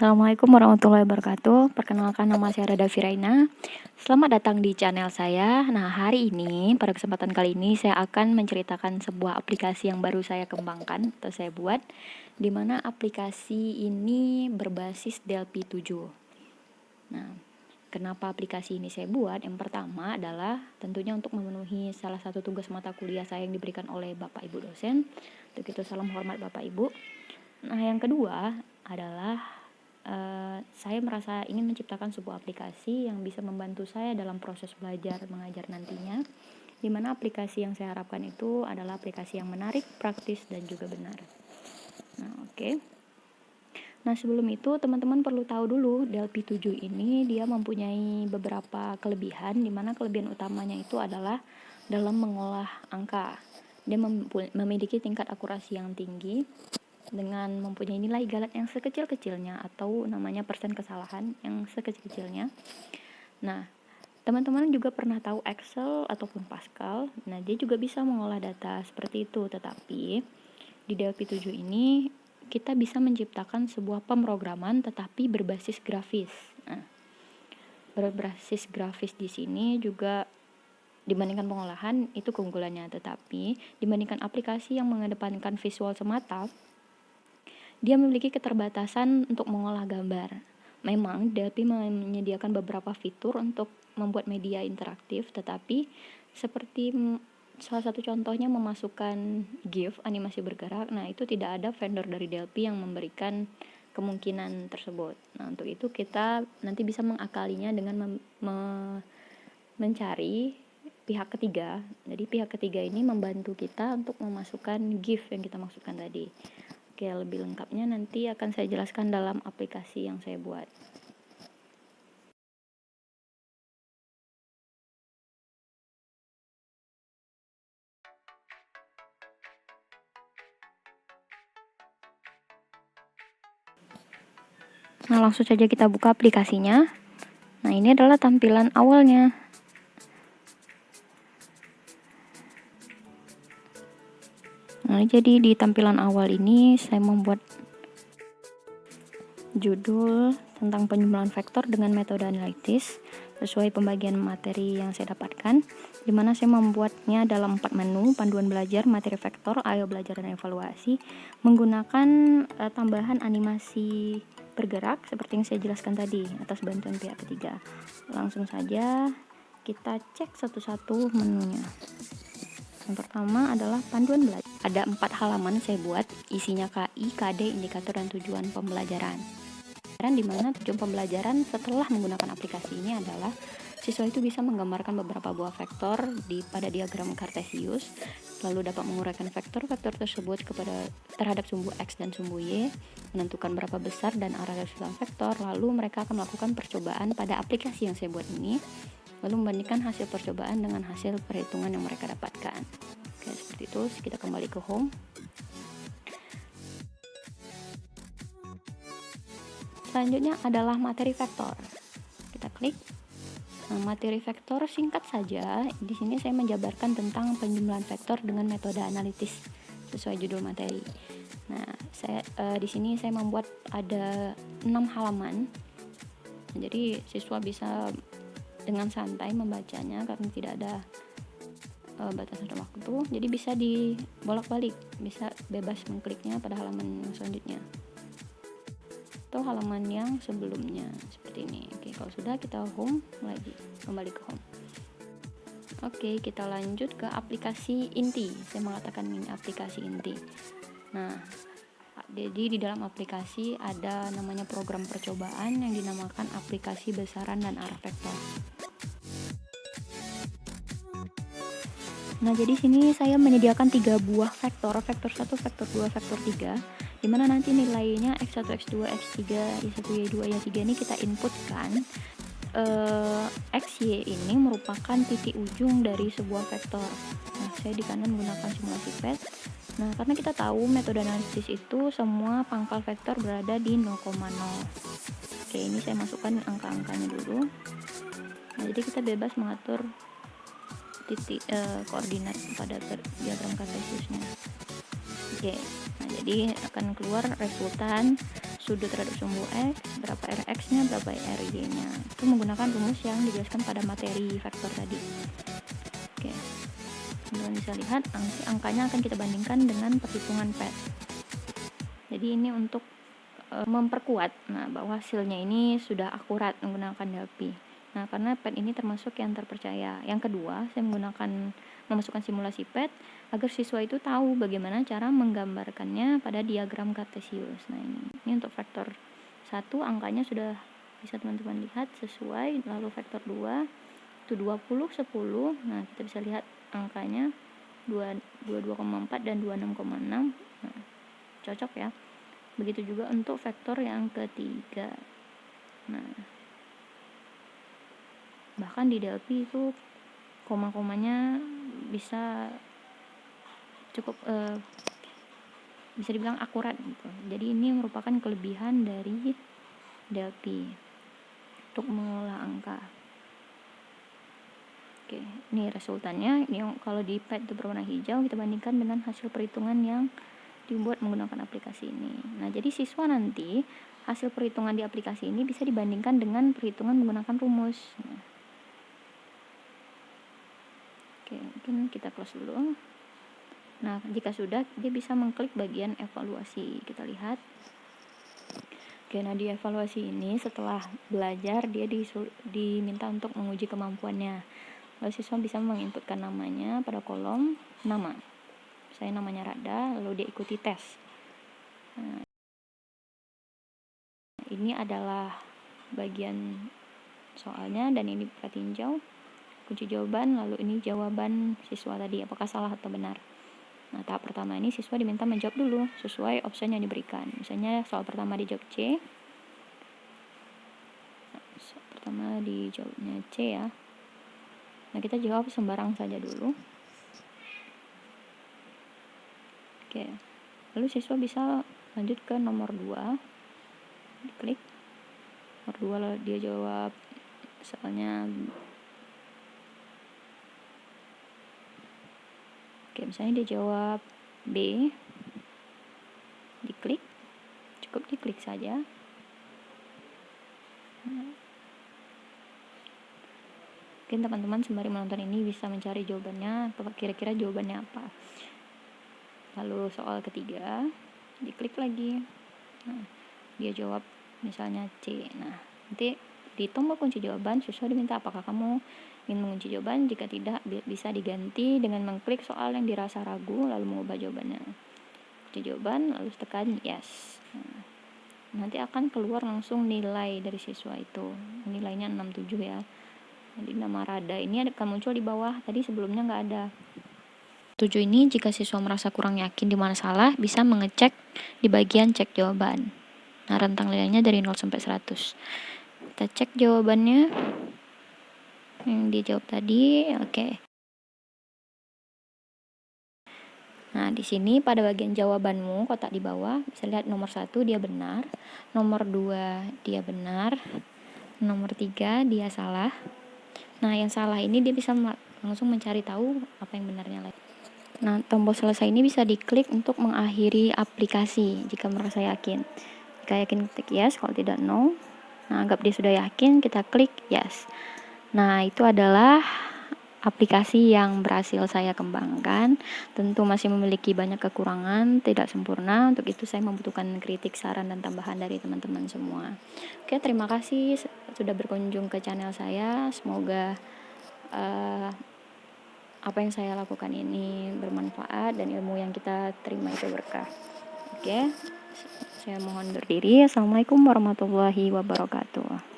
Assalamualaikum warahmatullahi wabarakatuh. Perkenalkan, nama saya Rada Firaina. Selamat datang di channel saya. Nah, hari ini, pada kesempatan kali ini, saya akan menceritakan sebuah aplikasi yang baru saya kembangkan atau saya buat, di mana aplikasi ini berbasis Delphi 7. Nah, kenapa aplikasi ini saya buat? Yang pertama adalah tentunya untuk memenuhi salah satu tugas mata kuliah saya yang diberikan oleh Bapak Ibu dosen. Untuk itu, salam hormat Bapak Ibu. Nah, yang kedua adalah saya merasa ingin menciptakan sebuah aplikasi yang bisa membantu saya dalam proses belajar mengajar nantinya, di mana aplikasi yang saya harapkan itu adalah aplikasi yang menarik, praktis, dan juga benar. Nah, oke. Nah, sebelum itu teman-teman perlu tahu dulu Delphi 7 ini dia mempunyai beberapa kelebihan, di mana kelebihan utamanya itu adalah dalam mengolah angka. Dia memiliki tingkat akurasi yang tinggi dengan mempunyai nilai galat yang sekecil-kecilnya atau namanya persen kesalahan yang sekecil-kecilnya. Nah, teman-teman juga pernah tahu Excel ataupun Pascal. Nah, dia juga bisa mengolah data seperti itu, tetapi di Delphi 7 ini kita bisa menciptakan sebuah pemrograman tetapi berbasis grafis. Nah, berbasis grafis di sini juga dibandingkan pengolahan itu keunggulannya, tetapi dibandingkan aplikasi yang mengedepankan visual semata, dia memiliki keterbatasan untuk mengolah gambar. Memang Delphi menyediakan beberapa fitur untuk membuat media interaktif, tetapi seperti salah satu contohnya memasukkan GIF, animasi bergerak. Nah, itu tidak ada vendor dari Delphi yang memberikan kemungkinan tersebut. Nah, untuk itu kita nanti bisa mengakalinya dengan mencari pihak ketiga. Jadi pihak ketiga ini membantu kita untuk memasukkan GIF yang kita masukkan tadi. Oke, lebih lengkapnya nanti akan saya jelaskan dalam aplikasi yang saya buat. Nah, langsung saja kita buka aplikasinya. Nah, ini adalah tampilan awalnya. Nah, jadi di tampilan awal ini saya membuat judul tentang penjumlahan vektor dengan metode analitis sesuai pembagian materi yang saya dapatkan, di mana saya membuatnya dalam 4 menu: panduan belajar, materi vektor, ayo belajar dan evaluasi, menggunakan tambahan animasi bergerak seperti yang saya jelaskan tadi atas bantuan pihak ketiga. Langsung saja kita cek satu-satu menunya. Yang pertama adalah panduan belajar. Ada 4 halaman saya buat, isinya KI, KD, indikator, dan tujuan pembelajaran. Di mana tujuan pembelajaran setelah menggunakan aplikasi ini adalah siswa itu bisa menggambarkan beberapa buah vektor pada diagram kartesius, lalu dapat menguraikan vektor-vektor tersebut terhadap sumbu X dan sumbu Y, menentukan berapa besar dan arah resultan vektor, lalu mereka akan melakukan percobaan pada aplikasi yang saya buat ini, lalu membandingkan hasil percobaan dengan hasil perhitungan yang mereka dapatkan. Oke, seperti itu. Kita kembali ke home. Selanjutnya adalah materi vektor. Kita klik. Nah, materi vektor singkat saja. Di sini saya menjabarkan tentang penjumlahan vektor dengan metode analitis sesuai judul materi. Nah, di sini saya membuat ada 6 halaman. Nah, jadi siswa bisa dengan santai membacanya karena tidak ada batasan waktu. Jadi bisa dibolak-balik, bisa bebas mengkliknya pada halaman yang selanjutnya atau halaman yang sebelumnya seperti ini. Oke, kalau sudah kita home lagi, kembali ke home. Oke, kita lanjut ke aplikasi inti. Saya mengatakan ini aplikasi inti. Nah, jadi di dalam aplikasi ada namanya program percobaan yang dinamakan aplikasi besaran dan arah vektor. Nah, jadi sini saya menyediakan 3 buah vektor 1, vektor 2, vektor 3, di mana nanti nilainya X1, X2, X3, Y1, Y2, Y3 ini kita inputkan. X, Y ini merupakan titik ujung dari sebuah vektor. Nah, saya di kanan menggunakan simulasi PET. Nah, karena kita tahu metode analisis itu semua pangkal vektor berada di 0,0. Oke, ini saya masukkan angka-angkanya dulu. Nah, jadi kita bebas mengatur titik koordinat pada diagram kartesiusnya. Oke, nah jadi akan keluar resultan sudut terhadap sumbu X, berapa Rx-nya, berapa RY-nya. Itu menggunakan rumus yang dijelaskan pada materi vektor tadi. Oke, teman-teman bisa lihat angkanya akan kita bandingkan dengan perhitungan PET. Jadi ini untuk memperkuat bahwa hasilnya ini sudah akurat menggunakan Delphi. Nah, karena PET ini termasuk yang terpercaya. Yang kedua, saya memasukkan simulasi PET agar siswa itu tahu bagaimana cara menggambarkannya pada diagram kartesius. Nah, ini untuk vektor 1 angkanya sudah bisa teman-teman lihat sesuai, lalu vektor 2 itu 20, 10. Nah, kita bisa lihat angkanya 22,4 dan 26,6. Nah, cocok ya. Begitu juga untuk vektor yang ketiga. Nah, bahkan di Delphi itu koma-komanya bisa cukup bisa dibilang akurat gitu. Jadi ini merupakan kelebihan dari Delphi untuk mengolah angka. Oke, ini resultannya. Ini kalau di PET itu berwarna hijau, kita bandingkan dengan hasil perhitungan yang dibuat menggunakan aplikasi ini. Nah, jadi siswa nanti hasil perhitungan di aplikasi ini bisa dibandingkan dengan perhitungan menggunakan rumus. Oke, mungkin kita close dulu. Nah, jika sudah, dia bisa mengklik bagian evaluasi. Kita lihat. Oke, nah di evaluasi ini setelah belajar dia diminta untuk menguji kemampuannya. Lalu siswa bisa menginputkan namanya pada kolom nama. Saya namanya Rada, lalu dia ikuti tes. Nah, ini adalah bagian soalnya dan ini plat tinjau, kunci jawaban, lalu ini jawaban siswa tadi apakah salah atau benar. Nah, tahap pertama ini siswa diminta menjawab dulu sesuai opsi yang diberikan. Misalnya soal pertama dijawab C. Nah, soal pertama dijawabnya C ya. Nah, kita jawab sembarang saja dulu. Oke. Lalu siswa bisa lanjut ke nomor 2. Diklik. Nomor 2 lalu dia jawab soalnya oke, misalnya dia jawab B. Diklik. Cukup diklik saja. Mungkin teman-teman sembari menonton ini bisa mencari jawabannya atau kira-kira jawabannya apa. Lalu soal ketiga, diklik lagi. Nah, dia jawab misalnya C. Nah, nanti di tombol kunci jawaban siswa diminta apakah kamu ingin mengunci jawaban. Jika tidak, bisa diganti dengan mengklik soal yang dirasa ragu lalu mengubah jawabannya. Kunci jawaban lalu tekan yes. Nah, nanti akan keluar langsung nilai dari siswa itu. Nilainya 67 ya. Jadi nama Rada ini akan muncul di bawah. Tadi sebelumnya nggak ada. 7 ini jika siswa merasa kurang yakin di mana salah, bisa mengecek di bagian cek jawaban. Nah, rentang nilainya dari 0 sampai 100. Kita cek jawabannya. Yang dijawab tadi, oke. Nah, di sini pada bagian jawabanmu, kotak di bawah, bisa lihat nomor 1 dia benar, nomor 2 dia benar, nomor 3 dia salah. Nah, yang salah ini dia bisa langsung mencari tahu apa yang benarnya lagi. Nah, tombol selesai ini bisa diklik untuk mengakhiri aplikasi jika merasa yakin. Jika yakin klik yes, kalau tidak no. Nah, anggap dia sudah yakin, kita klik yes. Nah, itu adalah aplikasi yang berhasil saya kembangkan. Tentu masih memiliki banyak kekurangan, tidak sempurna. Untuk itu saya membutuhkan kritik, saran, dan tambahan dari teman-teman semua. Oke, terima kasih sudah berkunjung ke channel saya. Semoga apa yang saya lakukan ini bermanfaat dan ilmu yang kita terima itu berkah. Oke, saya mohon berdiri. Assalamualaikum warahmatullahi wabarakatuh.